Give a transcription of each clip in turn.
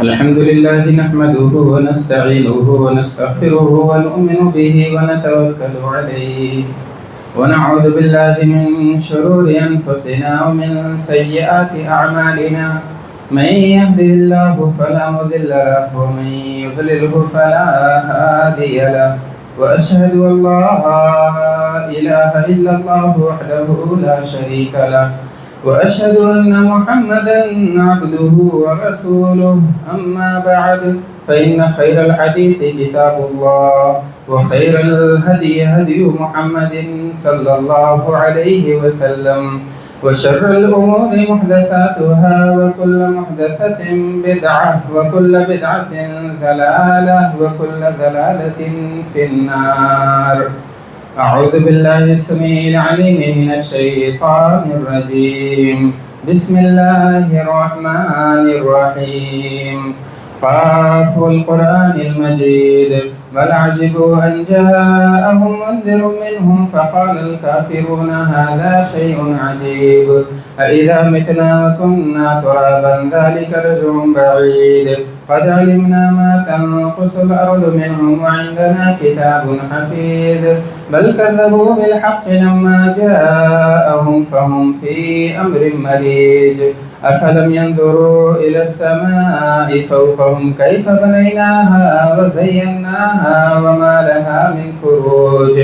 الحمد لله نحمده ونستعينه ونستغفره ونؤمن به ونتوكل عليه ونعوذ بالله من شرور أنفسنا ومن سيئات أعمالنا من يهده الله فلا مضل له ومن يضلله فلا هادي له وأشهد أن لا إله إلا الله وحده لا شريك له وأشهد أن محمدا عبده ورسوله أما بعد فإن خير الحديث كتاب الله وخير الهدي هدي محمد صلى الله عليه وسلم وشر الأمور محدثاتها وكل محدثة بدعة وكل بدعة ضلالة وكل ضلالة في النار. أعوذ بالله السميع العليم من الشيطان الرجيم. بسم الله الرحمن الرحيم. قاف القرآن المجيد بل عجبوا أن جاءهم منذر منهم فقال الكافرون هذا شيء عجيب أإذا متنا وكنا ترابا ذلك رجع بعيد قد علمنا ما تنقص الأرض منهم وعندنا كتاب حفيظ بل كذبوا بالحق لما جاءهم فهم في أمر مريج أفلم ينظروا إلى السماء فوقهم كيف بنيناها وزيناها وما لها من فروج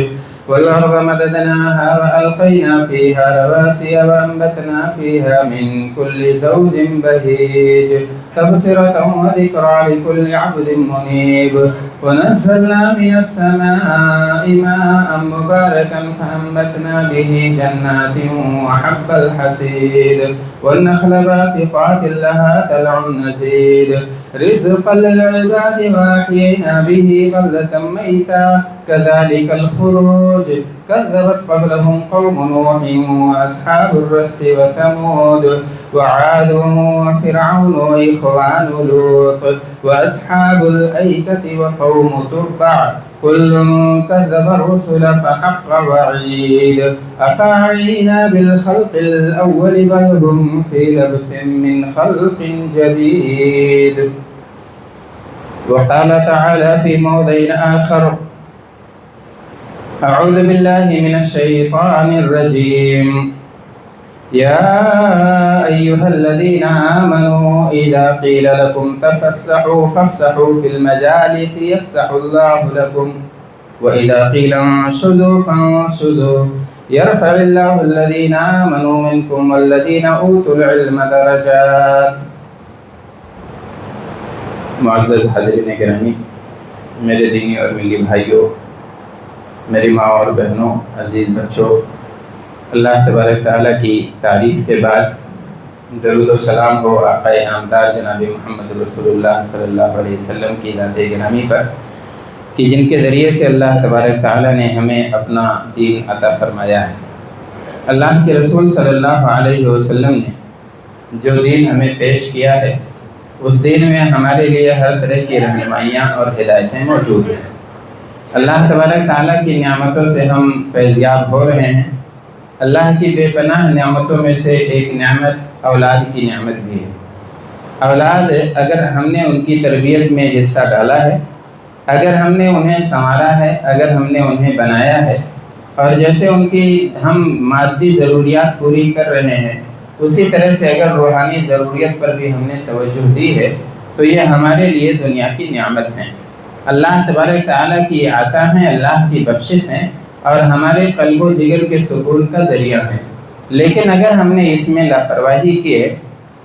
والأرض مددناها وألقينا فيها رواسي وأنبتنا فيها من كل زوج بهيج تبصرة وذكرى لكل عبد منيب ونزلنا من السماء ماء مباركا فأنبتنا به جنات وحب الحصيد والنخل باسقات لها طلع نضيد رزقا للعباد وأحيينا به بلدة ميتا كذلك الخروج كذبت قبلهم قوم نوح وأصحاب الرس وثمود وعاد وفرعون وإخوان لوط وأصحاب الأيكة وقوم تبع كل كذب الرسل فحق وعيد أفعينا بالخلق الأول بل هم في لبس من خلق جديد. وقال تعالى في موضع آخر أعوذ بالله من الشيطان الرجيم يا أيها الذين آمنوا إذا قيل لكم تفسحوا فافسحوا في المجالس يفسح الله لكم وإذا قيل انشدوا فانشدوا يرفع الله الذين آمنوا منكم والذين أوتوا العلم درجات. معزز حاضرین گرامی، میرے دینی اور ملی بھائیوں، میری ماں اور بہنوں، عزیز بچوں، اللہ تبارک تعالیٰ کی تعریف کے بعد درود و سلام ہو آقا نامدار جناب محمد رسول اللہ صلی اللہ علیہ وسلم کی ذات گرامی پر کہ جن کے ذریعے سے اللہ تبارک تعالیٰ نے ہمیں اپنا دین عطا فرمایا ہے. اللہ کے رسول صلی اللہ علیہ وسلم نے جو دین ہمیں پیش کیا ہے اس دین میں ہمارے لیے ہر طرح کی رہنمائیاں اور ہدایتیں موجود ہیں. اللہ تبارک تعالیٰ کی نعمتوں سے ہم فیضیاب ہو رہے ہیں. اللہ کی بے پناہ نعمتوں میں سے ایک نعمت اولاد کی نعمت بھی ہے. اولاد اگر ہم نے ان کی تربیت میں حصہ ڈالا ہے، اگر ہم نے انہیں سنوارا ہے، اگر ہم نے انہیں بنایا ہے اور جیسے ان کی ہم مادی ضروریات پوری کر رہے ہیں اسی طرح سے اگر روحانی ضروریت پر بھی ہم نے توجہ دی ہے تو یہ ہمارے لیے دنیا کی نعمت ہیں. اللہ تبارک تعالیٰ کی عطا ہیں، اللہ کی بخشش ہیں اور ہمارے قلب و جگر کے سکون کا ذریعہ ہیں. لیکن اگر ہم نے اس میں لاپرواہی کی ہے،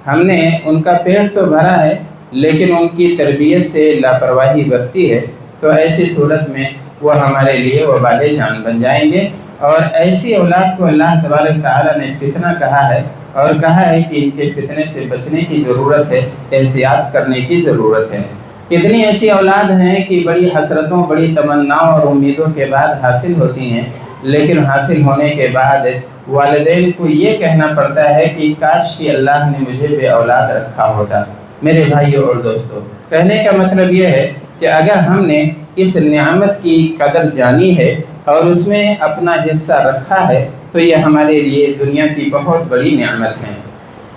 ہم نے ان کا پیٹ تو بھرا ہے لیکن ان کی تربیت سے لاپرواہی برتی ہے تو ایسی صورت میں وہ ہمارے لیے وبال جان بن جائیں گے. اور ایسی اولاد کو اللہ تبارک تعالیٰ نے فتنہ کہا ہے اور کہا ہے کہ ان کے فتنے سے بچنے کی ضرورت ہے، احتیاط کرنے کی ضرورت ہے. کتنی ایسی اولاد ہیں کہ بڑی حسرتوں، بڑی تمناؤں اور امیدوں کے بعد حاصل ہوتی ہیں، لیکن حاصل ہونے کے بعد والدین کو یہ کہنا پڑتا ہے کہ کاش کہ اللہ نے مجھے بے اولاد رکھا ہوتا. میرے بھائیوں اور دوستوں، کہنے کا مطلب یہ ہے کہ اگر ہم نے اس نعمت کی قدر جانی ہے اور اس میں اپنا حصہ رکھا ہے تو یہ ہمارے لیے دنیا کی بہت بڑی نعمت ہے.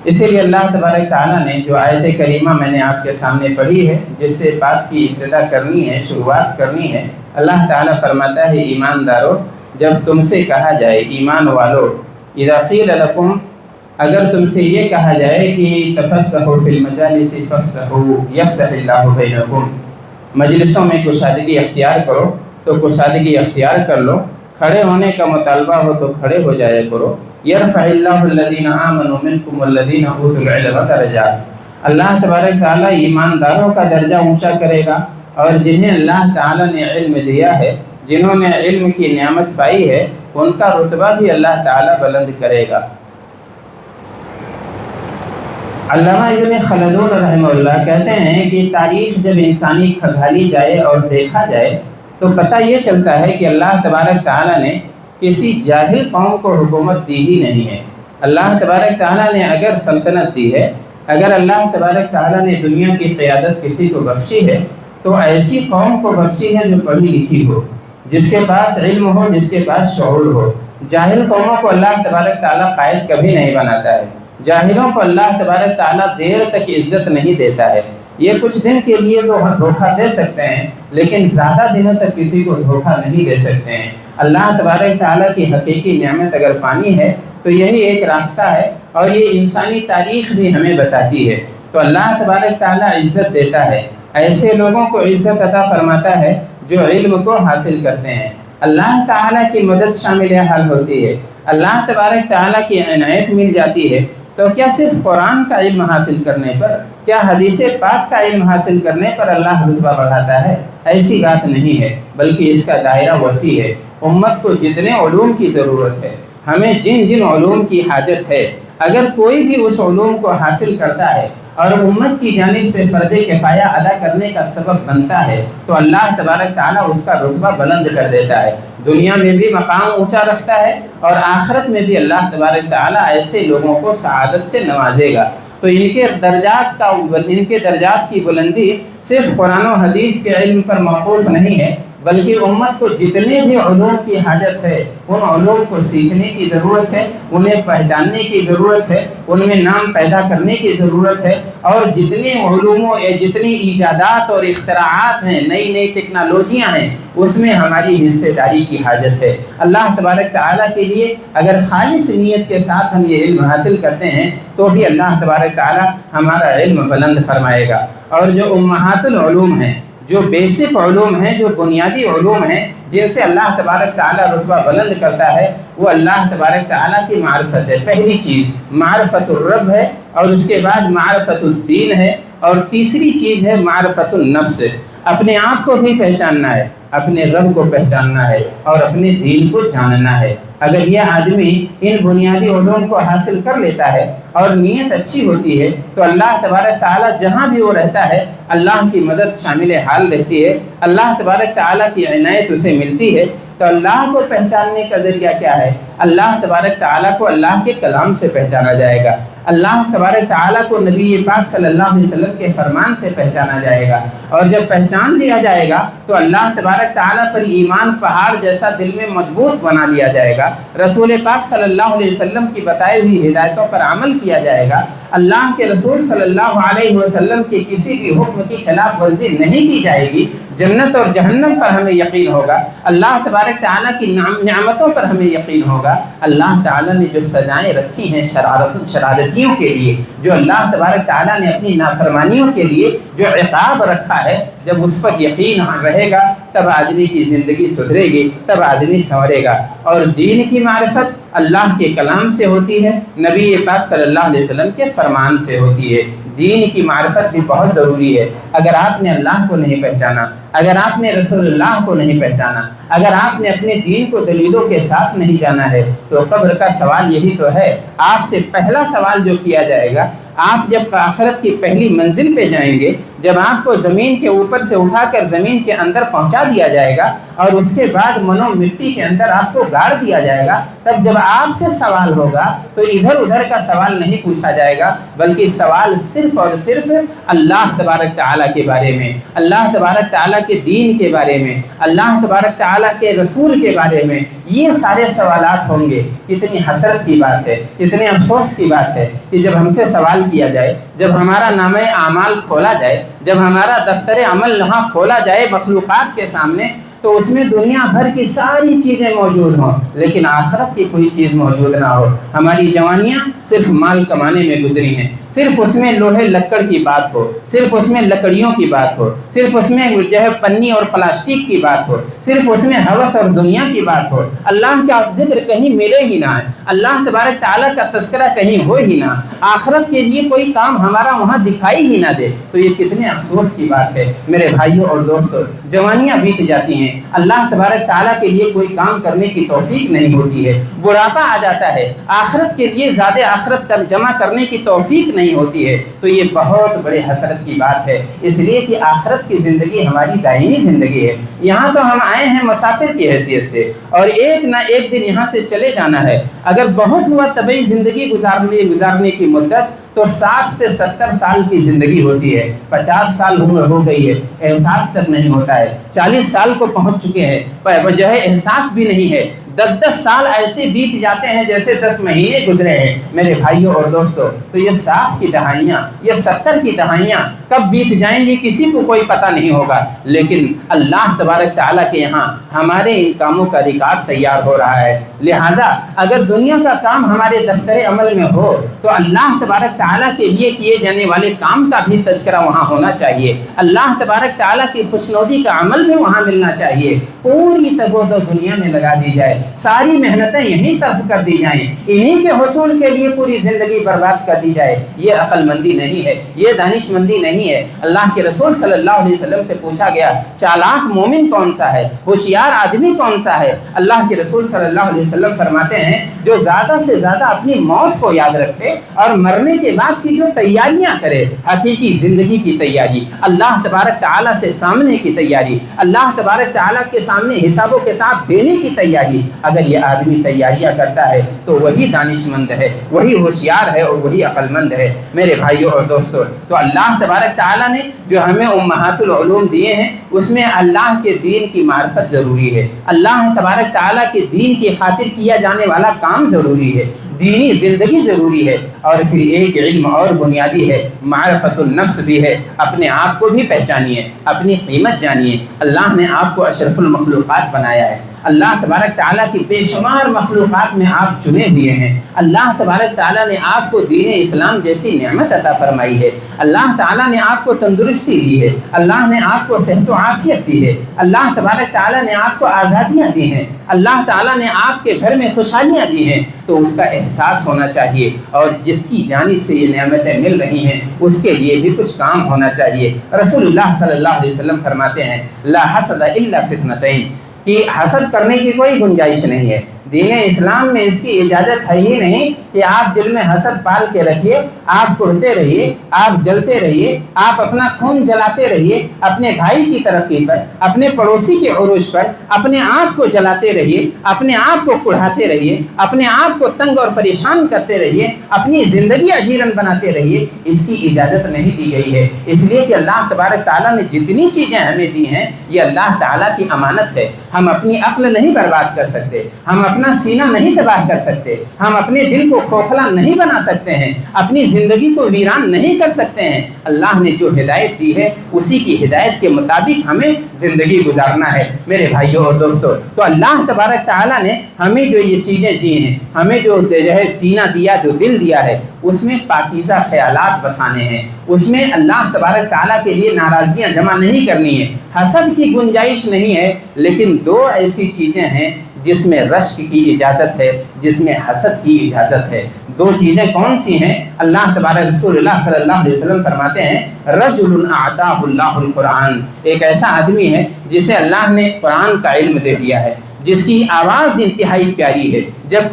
اسی لیے اللہ تبارک تعالیٰ نے جو آیت کریمہ میں نے آپ کے سامنے پڑھی ہے، جس سے بات کی ابتدا کرنی ہے، شروعات کرنی ہے، اللہ تعالیٰ فرماتا ہے ایماندارو، جب تم سے کہا جائے، ایمان والو، اذا قیل لکم، اگر تم سے یہ کہا جائے کہ تفسحوا فی المجالس فافسحوا یفسح اللہ بینکم، مجلسوں میں کشادگی اختیار کرو تو کشادگی اختیار کر لو، کھڑے ہونے کا مطالبہ ہو تو کھڑے ہو جایا کرو، یرفع اللہ الذین آمنوا منکم والذین اوتوا العلم درجات، اللہ تبارک تعالیٰ ایمانداروں کا درجہ اونچا کرے گا، اور جنہیں اللہ تعالیٰ نے علم دیا ہے، جنہوں نے علم کی نعمت پائی ہے، ان کا رتبہ بھی اللہ تعالیٰ بلند کرے گا۔ علامہ ابن خلدون رحمہ اللہ کہتے ہیں کہ تاریخ جب انسانی کھنگالی جائے اور دیکھا جائے تو پتہ یہ چلتا ہے کہ اللہ تبارک تعالیٰ نے کسی جاہل قوم کو حکومت دی ہی نہیں ہے۔ اللہ تبارک تعالیٰ نے اگر سلطنت دی ہے، اگر اللہ تبارک تعالیٰ نے دنیا کی قیادت کسی کو بخشی ہے تو ایسی قوم کو بخشی ہے جو پڑھی لکھی ہو، جس کے پاس علم ہو، جس کے پاس شعور ہو۔ جاہل قوموں کو اللہ تبارک تعالیٰ قائد کبھی نہیں بناتا ہے، جاہلوں کو اللہ تبارک تعالیٰ دیر تک عزت نہیں دیتا ہے۔ یہ کچھ دن کے لیے تو دھوکہ دے سکتے ہیں، لیکن زیادہ دنوں تک کسی کو دھوکہ نہیں دے سکتے ہیں۔ اللہ تبارک تعالیٰ کی حقیقی نعمت اگر پانی ہے تو یہی ایک راستہ ہے، اور یہ انسانی تاریخ بھی ہمیں بتاتی ہے۔ تو اللہ تبارک تعالیٰ عزت دیتا ہے، ایسے لوگوں کو عزت عطا فرماتا ہے جو علم کو حاصل کرتے ہیں۔ اللہ تعالیٰ کی مدد شامل حال ہوتی ہے، اللہ تبارک تعالیٰ کی عنایت مل جاتی ہے۔ تو کیا صرف قرآن کا علم حاصل کرنے پر، کیا حدیث پاک کا علم حاصل کرنے پر اللہ رتبہ بڑھاتا ہے؟ ایسی بات نہیں ہے، بلکہ اس کا دائرہ وسیع ہے۔ امت کو جتنے علوم کی ضرورت ہے، ہمیں جن جن علوم کی حاجت ہے، اگر کوئی بھی اس علوم کو حاصل کرتا ہے اور امت کی جانب سے فرض کفایہ ادا کرنے کا سبب بنتا ہے تو اللہ تبارک تعالیٰ اس کا رتبہ بلند کر دیتا ہے، دنیا میں بھی مقام اونچا رکھتا ہے، اور آخرت میں بھی اللہ تبارک تعالیٰ ایسے لوگوں کو سعادت سے نوازے گا۔ تو ان کے درجات کی بلندی صرف قرآن و حدیث کے علم پر موقوف نہیں ہے، بلکہ امت کو جتنے بھی علوم کی حاجت ہے، ان علوم کو سیکھنے کی ضرورت ہے، انہیں پہچاننے کی ضرورت ہے، ان میں نام پیدا کرنے کی ضرورت ہے، اور جتنے علوموں جتنی ایجادات اور اختراعات ہیں، نئی نئی ٹیکنالوجیاں ہیں، اس میں ہماری حصے داری کی حاجت ہے۔ اللہ تبارک تعالیٰ کے لیے اگر خالص نیت کے ساتھ ہم یہ علم حاصل کرتے ہیں تو بھی اللہ تبارک تعالیٰ ہمارا علم بلند فرمائے گا۔ اور جو امہات العلوم ہیں، جو بیسک علوم ہیں، جو بنیادی علوم ہیں، جن سے اللہ تبارک تعالیٰ رتبہ بلند کرتا ہے، وہ اللہ تبارک تعالیٰ کی معرفت ہے۔ پہلی چیز معرفت الرب ہے، اور اس کے بعد معرفت الدین ہے، اور تیسری چیز ہے معرفت النفس۔ اپنے آپ کو بھی پہچاننا ہے، اپنے رب کو پہچاننا ہے، اور اپنے دین کو جاننا ہے۔ اگر یہ آدمی ان بنیادی علوم کو حاصل کر لیتا ہے اور نیت اچھی ہوتی ہے تو اللہ تبارک تعالیٰ جہاں بھی وہ رہتا ہے اللہ کی مدد شامل حال رہتی ہے، اللہ تبارک تعالیٰ کی عنایت اسے ملتی ہے۔ تو اللہ کو پہچاننے کا ذریعہ کیا ہے؟ اللہ تبارک تعالیٰ کو اللہ کے کلام سے پہچانا جائے گا، اللہ تبارک تعالیٰ کو نبی پاک صلی اللہ علیہ وسلم کے فرمان سے پہچانا جائے گا، اور جب پہچان لیا جائے گا تو اللہ تبارک تعالیٰ پر ایمان پہاڑ جیسا دل میں مضبوط بنا لیا جائے گا، رسول پاک صلی اللہ علیہ وسلم کی بتائی ہوئی ہدایتوں پر عمل کیا جائے گا، اللہ کے رسول صلی اللہ علیہ وسلم کے کسی بھی حکم کی خلاف ورزی نہیں کی جائے گی، جنت اور جہنم پر ہمیں یقین ہوگا، اللہ تبارک تعالیٰ کی نعمتوں پر ہمیں یقین ہوگا، اللہ تعالیٰ نے جو سزائیں رکھی ہیں شرارتیوں کے لیے، جو اللہ تبارک تعالیٰ نے اپنی نافرمانیوں کے لیے جو عقاب رکھا ہے، جب اس پر یقین رہے گا تب آدمی کی زندگی سدھرے گی، تب آدمی سنورے گا۔ اور دین کی معرفت اللہ کے کلام سے ہوتی ہے، نبی پاک صلی اللہ علیہ وسلم کے فرمان سے ہوتی ہے۔ دین کی معرفت بھی بہت ضروری ہے۔ اگر آپ نے اللہ کو نہیں پہچانا، اگر آپ نے رسول اللہ کو نہیں پہچانا، اگر آپ نے اپنے دین کو دلیلوں کے ساتھ نہیں جانا ہے تو قبر کا سوال یہی تو ہے۔ آپ سے پہلا سوال جو کیا جائے گا، آپ جب آخرت کی پہلی منزل پہ جائیں گے، جب آپ کو زمین کے اوپر سے اٹھا کر زمین کے اندر پہنچا دیا جائے گا اور اس کے بعد منو مٹی کے اندر آپ کو گاڑ دیا جائے گا، تب جب آپ سے سوال ہوگا تو ادھر ادھر کا سوال نہیں پوچھا جائے گا، بلکہ سوال صرف اور صرف اللہ تبارک تعالیٰ کے بارے میں، اللہ تبارک تعالیٰ کے دین کے بارے میں، اللہ تبارک تعالیٰ کے رسول کے بارے میں، یہ سارے سوالات ہوں گے۔ کتنی حسرت کی بات ہے، کتنے افسوس کی بات ہے کہ جب ہم سے سوال کیا جائے، جب ہمارا نامہ اعمال کھولا جائے، جب ہمارا دفتر عمل یہاں کھولا جائے مخلوقات کے سامنے، تو اس میں دنیا بھر کی ساری چیزیں موجود ہوں لیکن آخرت کی کوئی چیز موجود نہ ہو۔ ہماری جوانیاں صرف مال کمانے میں گزری ہیں، صرف اس میں لوہے لکڑ کی بات ہو، صرف اس میں لکڑیوں کی بات ہو، صرف اس میں جو ہے پنی اور پلاسٹک کی بات ہو، صرف اس میں ہوس اور دنیا کی بات ہو، اللہ کا ذکر کہیں ملے ہی نہ ہے، اللہ تبارک تعالیٰ کا تذکرہ کہیں ہو ہی نہ، آخرت کے لیے کوئی کام ہمارا وہاں دکھائی ہی نہ دے، تو یہ کتنے افسوس کی بات ہے میرے بھائیوں اور دوستوں۔ جوانیاں بیت جاتی ہیں، اللہ تبارک تعالیٰ کے لیے کوئی کام کرنے کی توفیق نہیں ہوتی ہے، بڑھاپا آ جاتا ہے، آخرت کے لیے زیادہ آخرت جمع کرنے کی توفیق نہیں ہوتی ہے، تو یہ بہت بڑے حسرت کی بات ہے، اس لیے کہ آخرت کی زندگی ہماری دائمی زندگی ہے۔ یہاں تو ہم آئے ہیں مسافر کی حیثیت سے، اور ایک نہ ایک دن یہاں سے چلے جانا ہے۔ اگر بہت ہوا طبعی زندگی گزارنے کی مدت تو 60 سے 70 سال کی زندگی ہوتی ہے، 50 سال عمر ہو گئی ہے، احساس تک نہیں ہوتا ہے، 40 سال کو پہنچ چکے ہیں، جو ہے احساس بھی نہیں ہے، 10 سال ایسے بیت جاتے ہیں جیسے 10 مہینے گزرے ہیں میرے بھائیوں اور دوستوں۔ تو یہ 60 کی دہائیاں، یہ 70 کی دہائیاں کب بیت جائیں گی کسی کو کوئی پتہ نہیں ہوگا، لیکن اللہ تبارک تعالیٰ کے یہاں ہمارے ان کاموں کا ریکارڈ تیار ہو رہا ہے۔ لہذا اگر دنیا کا کام ہمارے دفتر عمل میں ہو تو اللہ تبارک تعالیٰ کے لیے کیے جانے والے کام کا بھی تذکرہ وہاں ہونا چاہیے، اللہ تبارک تعالیٰ کی خوشنودی کا عمل بھی وہاں ملنا چاہیے، پوری تگود دنیا میں لگا دی جائے، ساری محنتیں یہیں صرف کر دی جائیں، انہی کے حصول کے لیے پوری زندگی برباد کر دی جائے، یہ عقل مندی نہیں ہے، یہ دانش مندی نہیں ہے۔ اللہ کے رسول صلی اللہ علیہ وسلم سے پوچھا گیا چالاک مومن کون سا ہے، ہوشیار آدمی کون سا ہے؟ اللہ کے رسول صلی اللہ علیہ وسلم فرماتے ہیں جو زیادہ سے زیادہ اپنی موت کو یاد رکھے اور مرنے کے بعد کی جو تیاریاں کرے، حقیقی زندگی کی تیاری، اللہ تبارک تعالیٰ سے سامنے کی تیاری، اللہ تبارک تعالیٰ کے سامنے حساب و کتاب دینے کی تیاری، اگر یہ آدمی تیاریاں کرتا ہے تو وہی دانش مند ہے، وہی ہوشیار ہے اور وہی عقل مند ہے میرے بھائیوں اور دوستوں۔ تو اللہ تبارک تعالیٰ نے جو ہمیں امہات العلوم دیے ہیں اس میں اللہ کے دین کی معرفت ضروری ہے، اللہ تبارک تعالیٰ کے دین کی خاطر کیا جانے والا کام ضروری ہے، دینی زندگی ضروری ہے، اور پھر ایک علم اور بنیادی ہے، معرفت النفس بھی ہے، اپنے آپ کو بھی پہچانیے، اپنی قیمت جانیے۔ اللہ نے آپ کو اشرف المخلوقات بنایا ہے، اللہ تبارک تعالیٰ کی بے شمار مخلوقات میں آپ چنے ہوئے ہیں، اللہ تبارک تعالیٰ نے آپ کو دین اسلام جیسی نعمت عطا فرمائی ہے، اللہ تعالیٰ نے آپ کو تندرستی دی ہے، اللہ نے آپ کو صحت و عافیت دی ہے، اللہ تبارک تعالیٰ نے آپ کو آزادیاں دی ہیں، اللہ تعالیٰ نے آپ کے گھر میں خوشحالیاں دی ہیں، تو اس کا احساس ہونا چاہیے، اور جس کی جانب سے یہ نعمتیں مل رہی ہیں اس کے لیے بھی کچھ کام ہونا چاہیے۔ رسول اللہ صلی اللہ علیہ وسلم فرماتے ہیں لا حسد الا فی اثنتین، کہ حسد کرنے کی کوئی گنجائش نہیں ہے، دین اسلام میں اس کی اجازت ہے ہی نہیں کہ آپ دل میں حسد پال کے رکھیے، آپ کڑتے رہیے، آپ جلتے رہیے، آپ اپنا خون جلاتے رہیے، اپنے بھائی کی ترقی پر، اپنے پڑوسی کے عروج پر اپنے آپ کو جلاتے رہیے، اپنے آپ کو کڑھاتے رہیے، اپنے آپ کو تنگ اور پریشان کرتے رہیے، اپنی زندگی اجیرن بناتے رہیے، اس کی اجازت نہیں دی گئی ہے، اس لیے کہ اللہ تبارک تعالیٰ نے جتنی چیزیں ہمیں دی ہیں یہ اللہ تعالیٰ کی امانت ہے، ہم اپنی عقل نہیں برباد کر سکتے، ہم اپنا سینہ نہیں تباہ کر سکتے، ہم اپنے دل کو کھوکھلا نہیں بنا سکتے ہیں، اپنی زندگی کو ویران نہیں کر سکتے ہیں، اللہ نے جو ہدایت دی ہے اسی کی ہدایت کے مطابق ہمیں زندگی گزارنا ہے میرے بھائیوں اور دوستوں۔ تو اللہ تبارک تعالیٰ نے ہمیں جو یہ چیزیں دی ہیں، ہمیں جو ہے سینہ دیا، جو دل دیا ہے، اس میں پاکیزہ خیالات بسانے ہیں، اس میں اللہ تبارک تعالیٰ کے لیے ناراضگیاں جمع نہیں کرنی ہے، حسد کی گنجائش نہیں ہے، لیکن دو ایسی چیزیں ہیں جس میں رشک کی اجازت ہے، جس میں حسد کی اجازت ہے۔ دو چیزیں کون سی ہیں؟ اللہ تبارک رسول اللہ صلی اللہ علیہ وسلم فرماتے ہیں رجل اعطاہ اللہ القرآن، ایک ایسا آدمی ہے جسے اللہ نے قرآن کا علم دے دیا ہے، جس کی آواز انتہائی پیاری ہے، جب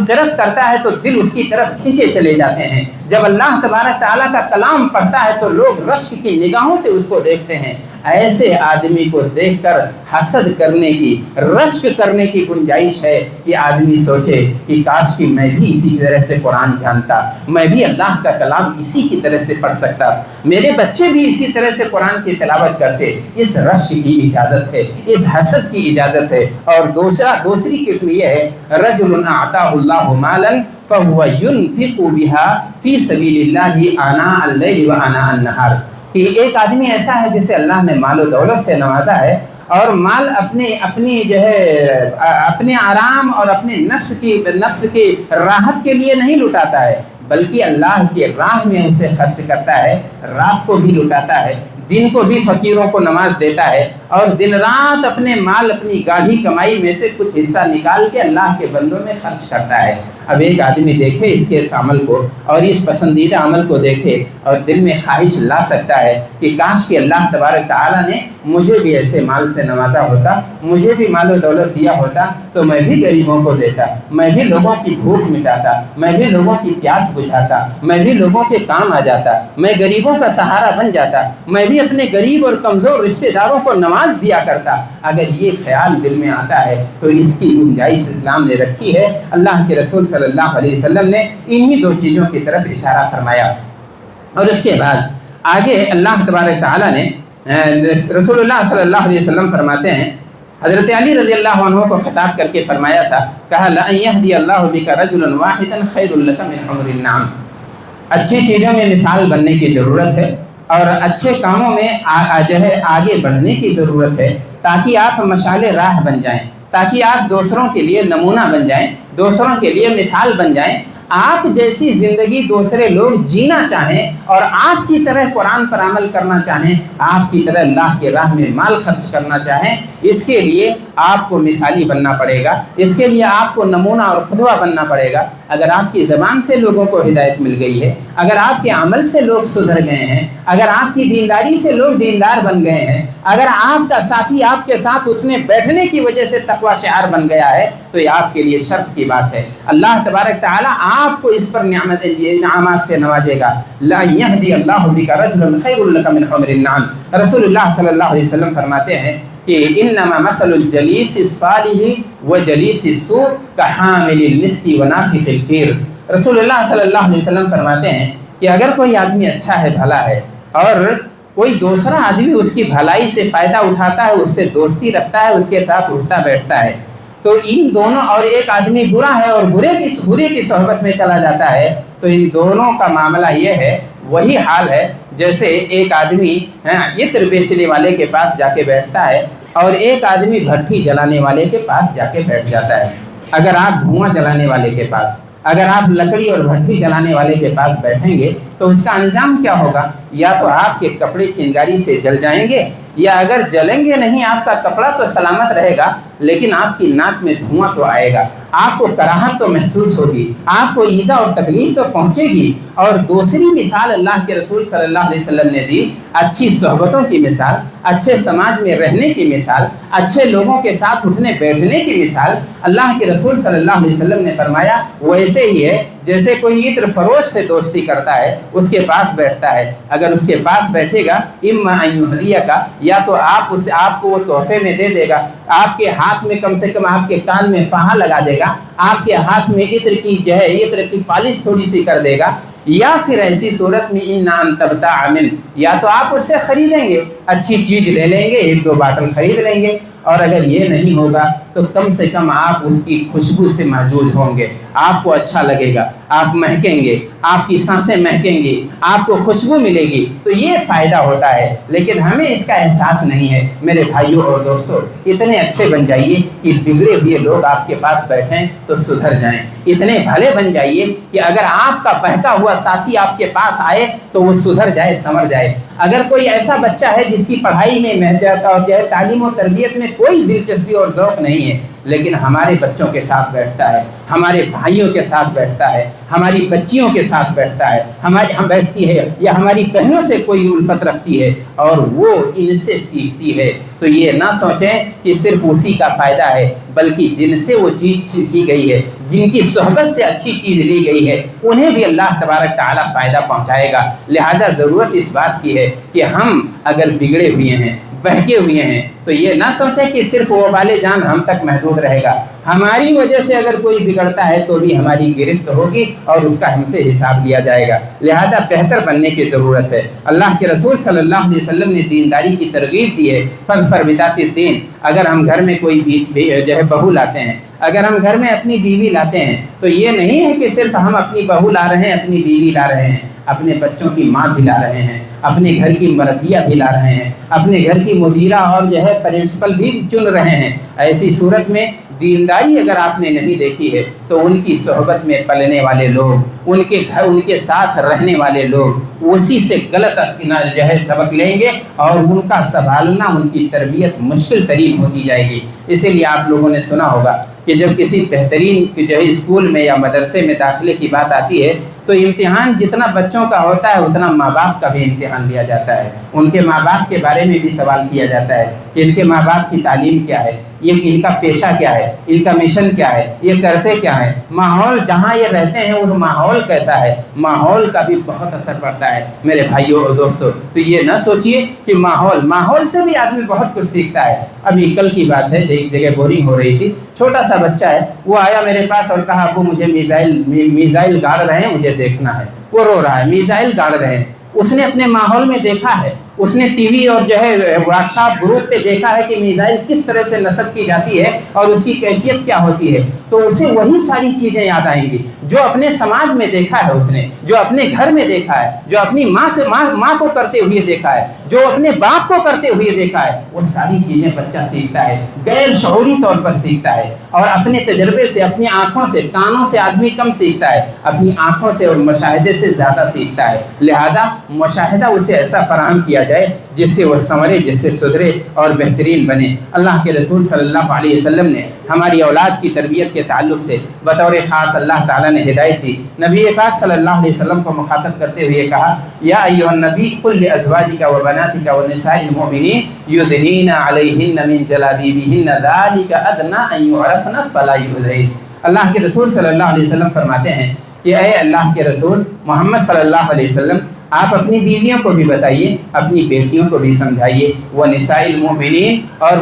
قرأت کرتا ہے تو دل اس کی طرف کھینچے چلے جاتے ہیں. جب اللہ تبارک تعالیٰ کا کلام پڑھتا ہے تو لوگ رشک کی نگاہوں سے اس کو دیکھتے ہیں. ایسے آدمی کو دیکھ کر حسد کرنے کی، رشک کرنے کی گنجائش ہے کہ آدمی سوچے کہ کاش کہ میں بھی اسی طرح سے قرآن جانتا، میں بھی اللہ کا کلام اسی کی طرح سے پڑھ سکتا، میرے بچے بھی اسی طرح سے قرآن کی تلاوت کرتے. اس رشک کی اجازت ہے، اس حسد کی اجازت ہے. اور دوسری قسم یہ ہے رجل اعطاه اللہ مالا فهو ينفق بها في سبيل الله آناء الليل وآناء النهار، کہ ایک آدمی ایسا ہے جسے اللہ نے مال و دولت سے نوازا ہے اور مال اپنی جو ہے اپنے آرام اور اپنے نفس کی راحت کے لیے نہیں لٹاتا ہے، بلکہ اللہ کے راہ میں اسے خرچ کرتا ہے. رات کو بھی لٹاتا ہے، دن کو بھی فقیروں کو نماز دیتا ہے، اور دن رات اپنے مال، اپنی گاڑھی کمائی میں سے کچھ حصہ نکال کے اللہ کے بندوں میں خرچ کرتا ہے. اب ایک آدمی دیکھے اس عمل کو اور اس پسندیدہ عمل کو دیکھے اور دل میں خواہش لا سکتا ہے کہ کاش کہ اللہ تبارک تعالیٰ نے مجھے بھی ایسے مال سے نوازا ہوتا، مجھے بھی مال و دولت دیا ہوتا تو میں بھی غریبوں کو دیتا، میں بھی لوگوں کی بھوک مٹاتا، میں بھی لوگوں کی پیاس بجھاتا، میں بھی لوگوں کے کام آ جاتا، میں غریبوں کا سہارا بن جاتا، میں بھی اپنے غریب اور کمزور رشتہ داروں کو نواز دیا کرتا. اگر یہ خیال دل میں آتا ہے تو اس کی گنجائش اسلام نے رکھی ہے. اللہ کے رسول صلی اللہ علیہ وسلم نے انہی دو چیزوں کی طرف اشارہ فرمایا. اور اس کے بعد آگے اللہ تبارک تعالیٰ نے رسول اللہ صلی اللہ علیہ وسلم فرماتے ہیں، حضرت علی رضی اللہ عنہ کو خطاب کر کے فرمایا تھا، کہا لَأَن يَهْدِيَ اللَّهُ بِكَ رَجُلًا وَاحِدًا خَيْرٌ لَكَ مِنْ حُمْرِ النَّعَمِ. اچھی چیزوں میں مثال بننے کی ضرورت ہے اور اچھے کاموں میں جو ہے آگے بڑھنے کی ضرورت ہے، تاکہ آپ مشعل راہ بن جائیں، تاکہ آپ دوسروں کے لیے نمونہ بن جائیں، دوسروں کے لیے مثال بن جائیں. آپ جیسی زندگی دوسرے لوگ جینا چاہیں اور آپ کی طرح قرآن پر عمل کرنا چاہیں، آپ کی طرح اللہ کے راہ میں مال خرچ کرنا چاہیں، اس کے لیے آپ کو مثالی بننا پڑے گا، اس کے لیے آپ کو نمونہ اور قدوہ بننا پڑے گا. اگر آپ کی زبان سے لوگوں کو ہدایت مل گئی ہے، اگر آپ کے عمل سے لوگ سدھر گئے ہیں، اگر آپ کی دینداری سے لوگ دیندار بن گئے ہیں، اگر آپ کا ساتھی آپ کے ساتھ اٹھنے بیٹھنے کی وجہ سے تقوی شعار بن گیا ہے تو یہ آپ کے لیے شرف کی بات ہے. اللہ تبارک تعالیٰ آپ کو اس پر انعامات سے نوازے گا. لا يهدي الله بك رجلا خير لك من حمر النعم. رسول اللہ صلی اللہ علیہ وسلم فرماتے ہیں کہ انما مثل الجلیس الصالح وجلیس السوء كحامل المسك ونافخ الكير. رسول اللہ صلی اللہ علیہ وسلم فرماتے ہیں کہ اگر کوئی آدمی اچھا ہے، بھلا ہے، اور کوئی دوسرا آدمی اس کی بھلائی سے فائدہ اٹھاتا ہے، اس سے دوستی رکھتا ہے، اس کے ساتھ اٹھتا بیٹھتا ہے، تو ان دونوں، اور ایک آدمی برا ہے اور برے کی صحبت میں چلا جاتا ہے، تو ان دونوں کا معاملہ یہ ہے، وہی حال ہے جیسے ایک آدمی عطر بیچنے والے کے پاس جا کے بیٹھتا ہے اور ایک آدمی بھٹی جلانے والے کے پاس جا کے بیٹھ جاتا ہے. اگر آپ دھواں جلانے والے کے پاس، اگر آپ لکڑی اور بھٹی جلانے والے کے پاس بیٹھیں گے تو اس کا انجام کیا ہوگا؟ یا تو آپ کے کپڑے چنگاری سے جل جائیں گے، یا اگر جلیں گے نہیں آپ کا کپڑا تو سلامت رہے گا، لیکن آپ کی ناک میں دھواں تو آئے گا، آپ کو کراہت تو محسوس ہوگی، آپ کو ایذا اور تکلیف تو پہنچے گی. اور دوسری مثال اللہ کے رسول صلی اللہ علیہ وسلم نے دی، اچھی صحبتوں کی مثال، اچھے سماج میں رہنے کی مثال، اچھے لوگوں کے ساتھ اٹھنے بیٹھنے کی مثال. اللہ کے رسول صلی اللہ علیہ وسلم نے فرمایا وہ ایسے ہی ہے جیسے کوئی عطر فروش سے دوستی کرتا ہے، اس کے پاس بیٹھتا ہے. اگر اس کے پاس بیٹھے گا اما ان یہدیک، یا تو آپ کو وہ تحفے میں دے دے گا، آپ کے ہاتھ میں کم سے کم آپ کے کان میں فہا لگا دے گا، آپ کے ہاتھ میں عطر کی پالش تھوڑی سی کر دے گا، یا پھر ایسی صورت میں ان تبتاع من، یا تو آپ اس سے خریدیں گے، اچھی چیز لے لیں گے، 1-2 باٹل خرید لیں گے. اور اگر یہ نہیں ہوگا تو کم سے کم آپ اس کی خوشبو سے محجوج ہوں گے، آپ کو اچھا لگے گا، آپ مہکیں گے، آپ کی سانسیں مہکیں گی، آپ کو خوشبو ملے گی، تو یہ فائدہ ہوتا ہے. لیکن ہمیں اس کا احساس نہیں ہے. میرے بھائیوں اور دوستوں، اتنے اچھے بن جائیے کہ بگڑے ہوئے لوگ آپ کے پاس بیٹھیں تو سدھر جائیں. اتنے بھلے بن جائیے کہ اگر آپ کا بہکا ہوا ساتھی آپ کے پاس آئے تو وہ سدھر جائے، سنور جائے. اگر کوئی ایسا بچہ ہے جس کی پڑھائی میں محنت اور تعلیم و تربیت میں کوئی دلچسپی اور ذوق نہیں ہے، لیکن ہمارے بچوں کے ساتھ بیٹھتا ہے، ہمارے بھائیوں کے ساتھ بیٹھتا ہے، ہماری بچیوں کے ساتھ بیٹھتا ہے، ہم بیٹھتی ہے، یا ہماری بہنوں سے کوئی الفت رکھتی ہے اور وہ ان سے سیکھتی ہے، تو یہ نہ سوچیں کہ صرف اسی کا فائدہ ہے، بلکہ جن سے وہ چیز کی گئی ہے، جن کی صحبت سے اچھی چیز لی گئی ہے، انہیں بھی اللہ تبارک تعالیٰ فائدہ پہنچائے گا۔ لہذا ضرورت اس بات کی ہے کہ ہم اگر بگڑے ہوئے ہیں، بہکے ہوئے ہیں، تو یہ نہ سوچیں کہ صرف وہ وبال جان ہم تک محدود رہے گا، ہماری وجہ سے اگر کوئی بگڑتا ہے تو بھی ہماری گرفت ہوگی اور اس کا ہم سے حساب لیا جائے گا۔ لہذا بہتر بننے کی ضرورت ہے۔ اللہ کے رسول صلی اللہ علیہ وسلم نے دینداری کی ترغیب دی ہے، فاظفر بذات الدین۔ اگر ہم گھر میں کوئی جو ہے بہو لاتے ہیں، اگر ہم گھر میں اپنی بیوی لاتے ہیں، تو یہ نہیں ہے کہ صرف ہم اپنی بہو لا رہے ہیں، اپنی بیوی لا رہے ہیں، اپنے بچوں کی ماں بھی لا رہے ہیں، اپنے گھر کی مربیہ بھی لا رہے ہیں، اپنے گھر کی مدیرہ اور جو ہے پرنسپل بھی چن رہے ہیں۔ ایسی صورت میں دینداری اگر آپ نے نہیں دیکھی ہے تو ان کی صحبت میں پلنے والے لوگ، ان کے گھر، ان کے ساتھ رہنے والے لوگ اسی سے غلط جو ہے سبق لیں گے اور ان کا سنبھالنا، ان کی تربیت مشکل ترین ہوتی جائے گی۔ اسی لیے آپ لوگوں نے سنا ہوگا کہ جب کسی بہترین جو ہے اسکول میں یا مدرسے میں داخلے کی بات آتی ہے تو امتحان جتنا بچوں کا ہوتا ہے اتنا ماں باپ کا بھی امتحان لیا جاتا ہے، ان کے ماں باپ کے بارے میں بھی سوال کیا جاتا ہے کہ ان کے ماں باپ کی تعلیم کیا ہے، یہ ان کا پیشہ کیا ہے، ان کا مشن کیا ہے، یہ کرتے کیا ہے، ماحول جہاں یہ رہتے ہیں وہ ماحول کیسا ہے، ماحول کا بھی بہت اثر پڑتا ہے میرے بھائیوں اور دوستوں۔ تو یہ نہ سوچئے کہ ماحول سے بھی آدمی بہت کچھ سیکھتا ہے۔ ابھی کل کی بات ہے، ایک جگہ بورنگ ہو رہی تھی، چھوٹا سا بچہ ہے، وہ آیا میرے پاس اور کہا ابو مجھے میزائل گاڑ رہے ہیں، مجھے دیکھنا ہے۔ وہ رو رہا ہے، میزائل گاڑ رہے ہیں۔ اس نے اپنے ماحول میں دیکھا ہے، اس نے ٹی وی اور جو ہے واٹس ایپ گروپ پہ دیکھا ہے کہ میزائل کس طرح سے نصب کی جاتی ہے اور اس کی کیفیت کیا ہوتی ہے، تو اسے وہی ساری چیزیں یاد آئیں گی جو اپنے سماج میں دیکھا ہے، اس نے جو اپنے گھر میں دیکھا ہے، جو اپنی ماں کو کرتے ہوئے دیکھا ہے، جو اپنے باپ کو کرتے ہوئے دیکھا ہے، وہ ساری چیزیں بچہ سیکھتا ہے، غیر شعوری طور پر سیکھتا ہے، اور اپنے تجربے سے، اپنی آنکھوں سے، کانوں سے آدمی کم سیکھتا ہے، اپنی آنکھوں سے اور مشاہدے سے زیادہ سیکھتا ہے۔ لہذا مشاہدہ اسے ایسا فراہم کیا جائے جس سے وہ سنورے، جس سے سدھرے اور بہترین بنے۔ اللہ کے رسول صلی اللہ علیہ وسلم نے ہماری اولاد کی تربیت کے تعلق سے بطور خاص اللہ تعالیٰ نے ہدایت دی۔ نبی پاک صلی اللہ علیہ وسلم کو مخاطب کرتے ہوئے کہا، یا ایھا النبی قل لازواجک وبناتک ونساء المؤمنین یدنین علیہن من جلابیبہن ذلک ادنی ان یعرفن فلا یؤذین۔ اللہ کے رسول صلی اللہ علیہ وسلم فرماتے ہیں کہ اے اللہ کے رسول محمد صلی اللہ علیہ وسلم، آپ اپنی بیویوں کو بھی بتائیے، اپنی بیٹیوں کو بھی سمجھائیے، وہ نساء المؤمنین اور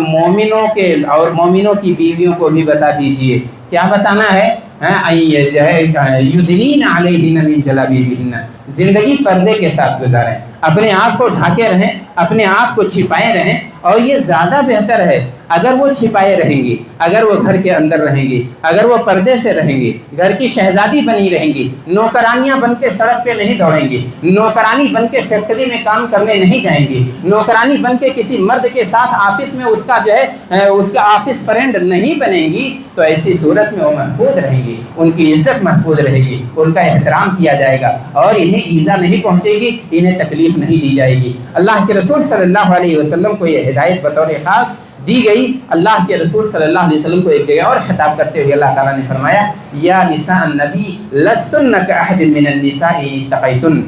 مومنوں کی بیویوں کو بھی بتا دیجئے۔ کیا بتانا ہے؟ جو ہے یدنین علیہن من جلابیبہن، زندگی پردے کے ساتھ گزاریں، اپنے آپ کو ڈھانکے رہیں، اپنے آپ کو چھپائے رہیں، اور یہ زیادہ بہتر ہے اگر وہ چھپائے رہیں گی، اگر وہ گھر کے اندر رہیں گی، اگر وہ پردے سے رہیں گی، گھر کی شہزادی بنی رہیں گی، نوکرانیاں بن کے سڑک پہ نہیں دوڑیں گی، نوکرانی بن کے فیکٹری میں کام کرنے نہیں جائیں گی، نوکرانی بن کے کسی مرد کے ساتھ آفس میں اس کا آفس فرینڈ نہیں بنیں گی، تو ایسی صورت میں وہ محفوظ رہیں گی، ان کی عزت محفوظ رہے گی، ان کا احترام کیا جائے گا اور انہیں ایذا نہیں پہنچے گی، انہیں تکلیف نہیں دی جائے گی۔ اللہ کے رسول صلی اللہ علیہ وسلم کو یہ ہدایت بطور خاص دی گئی۔ اللہ کے رسول صلی اللہ علیہ وسلم کو ایک جگہ اور خطاب کرتے ہوئے اللہ تعالیٰ نے فرمایا، یا نساء النبی لستن کأحد من النساء ان اتقیتن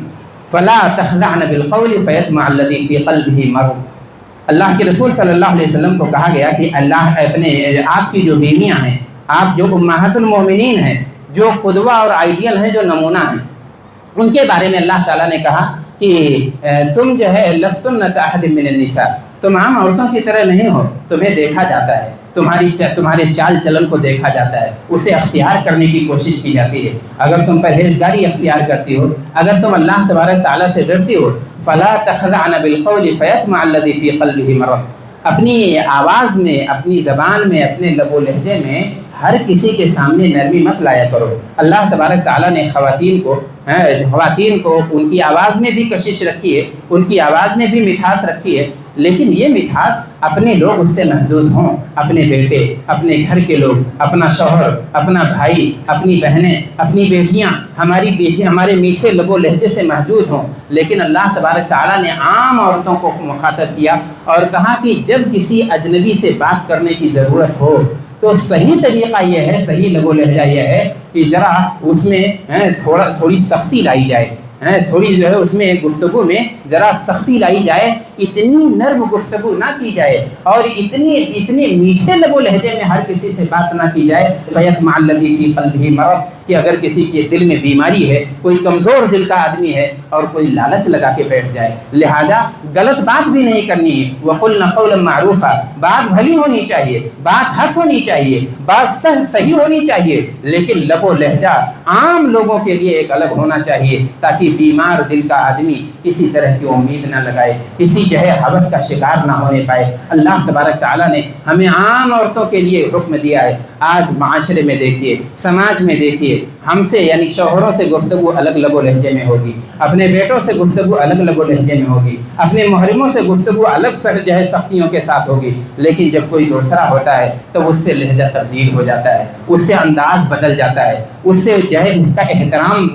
فلا تخضعن بالقول فیطمع الذی فی قلبہ مرض۔ اللہ کے رسول صلی اللہ علیہ وسلم کو کہا گیا کہ آپ کی جو بیویاں ہیں، آپ جو امہات المومنین ہیں، جو قدوہ اور آئیڈیل ہیں، جو نمونہ ہیں، ان کے بارے میں اللہ تعالیٰ نے کہا کہ تم جو ہے لستن کأحد من النساء، تم عام عورتوں کی طرح نہیں ہو، تمہیں دیکھا جاتا ہے، تمہارے چال چلن کو دیکھا جاتا ہے، اسے اختیار کرنے کی کوشش کی جاتی ہے۔ اگر تم پرہیزگاری اختیار کرتی ہو، اگر تم اللہ تبارک تعالیٰ سے ڈرتی ہو، فلا تخضعن بالقول فیطمع الذی فی قلبہ مرض، اپنی آواز میں، اپنی زبان میں، اپنے لب و لہجے میں ہر کسی کے سامنے نرمی مت لایا کرو۔ اللہ تبارک تعالیٰ نے خواتین کو ان کی آواز میں بھی کشش رکھی ہے، ان کی آواز میں بھی مٹھاس رکھی ہے، لیکن یہ مٹھاس اپنے لوگ اس سے محظوظ ہوں، اپنے بیٹے، اپنے گھر کے لوگ، اپنا شوہر، اپنا بھائی، اپنی بہنیں، اپنی بیٹیاں، ہمارے میٹھے لب و لہجے سے محظوظ ہوں۔ لیکن اللہ تبارک تعالیٰ نے عام عورتوں کو مخاطب کیا اور کہا کہ جب کسی اجنبی سے بات کرنے کی ضرورت ہو تو صحیح طریقہ یہ ہے، صحیح لب و لہجہ یہ ہے کہ ذرا اس میں تھوڑی سختی لائی جائے، تھوڑی جو ہے اس میں گفتگو میں ذرا سختی لائی جائے، اتنی نرم گفتگو نہ کی جائے اور اتنے میٹھے لب و لہجے میں ہر کسی سے بات نہ کی جائے فَيَطْمَعَ الَّذِي فِي قَلْبِهِ مَرَضٌ، کہ اگر کسی کے دل میں بیماری ہے، کوئی کمزور دل کا آدمی ہے اور کوئی لالچ لگا کے بیٹھ جائے۔ لہذا غلط بات بھی نہیں کرنی ہے، وَقُلْنَا قَوْلًا مَعْرُوفًا، بات بھلی ہونی چاہیے، بات حق ہونی چاہیے، بات صحیح ہونی چاہیے، لیکن لب و لہجہ عام لوگوں کے لیے ایک الگ ہونا چاہیے تاکہ بیمار دل کا آدمی کسی طرح کی امید نہ لگائے، کسی جو ہے ہوس کا شکار نہ ہونے پائے۔ اللہ تبارک تعالیٰ نے ہمیں عام عورتوں کے لیے حکم دیا ہے۔ آج معاشرے میں دیکھیے، سماج میں دیکھیے، ہم سے یعنی شوہروں سے گفتگو الگ لب و لہجے میں ہوگی، اپنے بیٹوں سے گفتگو الگ لب و لہجے میں ہوگی، اپنے محرموں سے گفتگو الگ جو ہے سختیوں کے ساتھ ہوگی، لیکن جب کوئی دوسرا ہوتا ہے تو اس سے لہجہ تبدیل ہو جاتا ہے، اس سے انداز بدل جاتا ہے، اس سے جو ہے اس کا احترام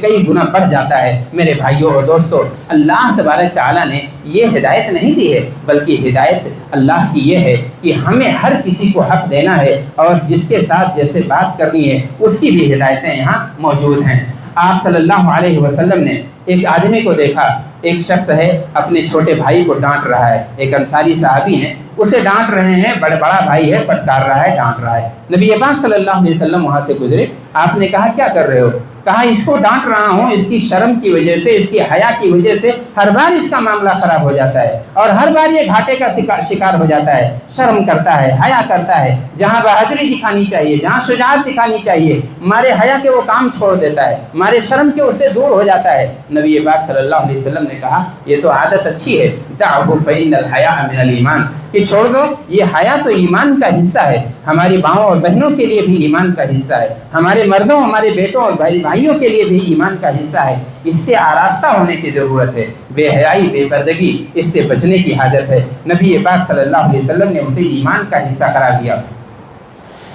کئی گنا بڑھ جاتا ہے۔ میرے بھائیوں اور دوستوں، اللہ تبارک تعالیٰ نے یہ ہدایت نہیں دی ہے، بلکہ ہدایت اللہ کی یہ ہے کہ ہمیں ہر کسی کو حق دینا ہے اور جس کے ساتھ جیسے بات کرنی ہے اس کی بھی ہدایتیں یہاں موجود ہیں۔ آپ صلی اللہ علیہ وسلم نے ایک آدمی کو دیکھا، ایک شخص ہے اپنے چھوٹے بھائی کو ڈانٹ رہا ہے، ایک انصاری صحابی ہیں، اسے ڈانٹ رہے ہیں، بڑا بھائی ہے، فٹکار رہا ہے، ڈانٹ رہا ہے۔ نبی پاک صلی اللہ علیہ وسلم وہاں سے گزرے، آپ نے کہا کیا کر رہے ہو؟ کہا اس کو ڈانٹ رہا ہوں، اس کی شرم کی وجہ سے، اس کی حیا کی وجہ سے ہر بار اس کا معاملہ خراب ہو جاتا ہے اور ہر بار یہ گھاٹے کا شکار ہو جاتا ہے، شرم کرتا ہے، حیا کرتا ہے، جہاں بہادری دکھانی چاہیے، جہاں شجاعت دکھانی چاہیے، مارے حیا کے وہ کام چھوڑ دیتا ہے، مارے شرم کے اس سے دور ہو جاتا ہے۔ نبی پاک صلی اللہ علیہ وسلم نے کہا یہ تو عادت اچھی ہے، دعہ فإن الحیاء من الایمان، کہ چھوڑ دو، یہ حیا تو ایمان کا حصہ ہے، ہماری ماؤں اور بہنوں کے لیے بھی ایمان کا حصہ ہے، ہمارے مردوں، ہمارے بیٹوں اور بھائیوں کے لیے بھی ایمان کا حصہ ہے، اس سے آراستہ ہونے کی ضرورت ہے، بے حیائی، بے پردگی، اس سے بچنے کی حاجت ہے۔ نبی پاک صلی اللہ علیہ وسلم نے اسے ایمان کا حصہ قرار دیا۔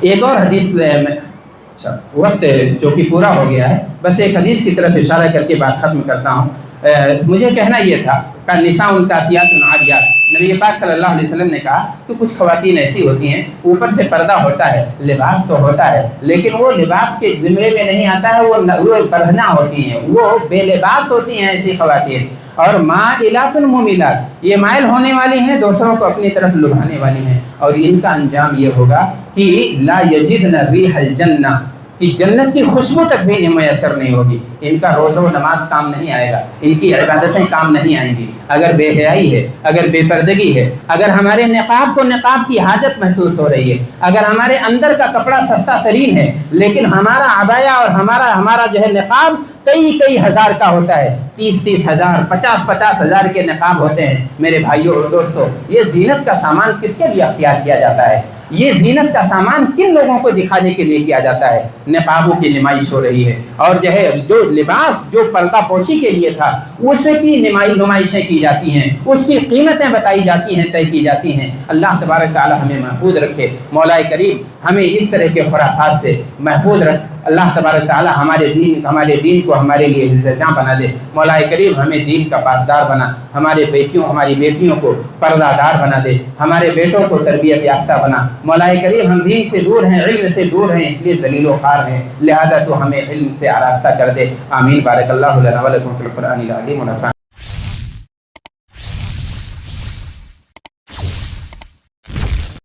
ایک اور حدیث وقت جو کہ پورا ہو گیا ہے، بس ایک حدیث کی طرف اشارہ کر کے بات ختم کرتا ہوں۔ مجھے کہنا یہ تھا کہ نساء کاسیات عاریات، نبی پاک صلی اللہ علیہ وسلم نے کہا کہ کچھ خواتین ایسی ہوتی ہیں اوپر سے پردہ ہوتا ہے، لباس تو ہوتا ہے، لیکن وہ لباس کے زمرے میں نہیں آتا ہے، وہ پردہ ہوتی ہیں، وہ بے لباس ہوتی ہیں ایسی خواتین۔ اور مائلات ممیلات، یہ مائل ہونے والی ہیں، دوسروں کو اپنی طرف لبھانے والی ہیں، اور ان کا انجام یہ ہوگا کہ لا یجدن ریح الجنہ، کہ جنت کی خوشبو تک بھی میسر نہیں ہوگی، ان کا روزہ و نماز کام نہیں آئے گا، ان کی عبادتیں کام نہیں آئیں گی اگر بے حیائی ہے، اگر بے پردگی ہے، اگر ہمارے نقاب کو نقاب کی حاجت محسوس ہو رہی ہے، اگر ہمارے اندر کا کپڑا سستا ترین ہے لیکن ہمارا عبایا اور ہمارا جو ہے نقاب کئی ہزار کا ہوتا ہے، 30 ہزار، 50 ہزار کے نقاب ہوتے ہیں۔ میرے بھائیوں اور دوستوں، یہ زینت کا سامان کس کے لیے اختیار کیا جاتا ہے؟ یہ زینت کا سامان کن لوگوں کو دکھانے کے لیے کیا جاتا ہے؟ نقابوں کی نمائش ہو رہی ہے، اور جو ہے جو لباس جو پردہ پوشی کے لیے تھا اس کی نمائشیں کی جاتی ہیں، اس کی قیمتیں بتائی جاتی ہیں، طے کی جاتی ہیں۔ اللہ تبارک تعالی ہمیں محفوظ رکھے، مولا کریم ہمیں اس طرح کے خرافات سے محفوظ رکھ۔ اللہ تبارک تعالی ہمارے دین کو ہمارے لیے حفظ بنا دے۔ مولا کریم ہمیں دین کا پاسدار بنا، ہماری بیٹیوں کو پردہ دار بنا دے، ہمارے بیٹوں کو تربیت یافتہ بنا۔ مولا کریم ہم دین سے دور ہیں، علم سے دور ہیں، اس لیے ذلیل و خوار ہیں، لہذا تو ہمیں علم سے آراستہ کر دے۔ آمین۔ بارک اللہ لنا ولکم فی القرآن العظیم ونفعنا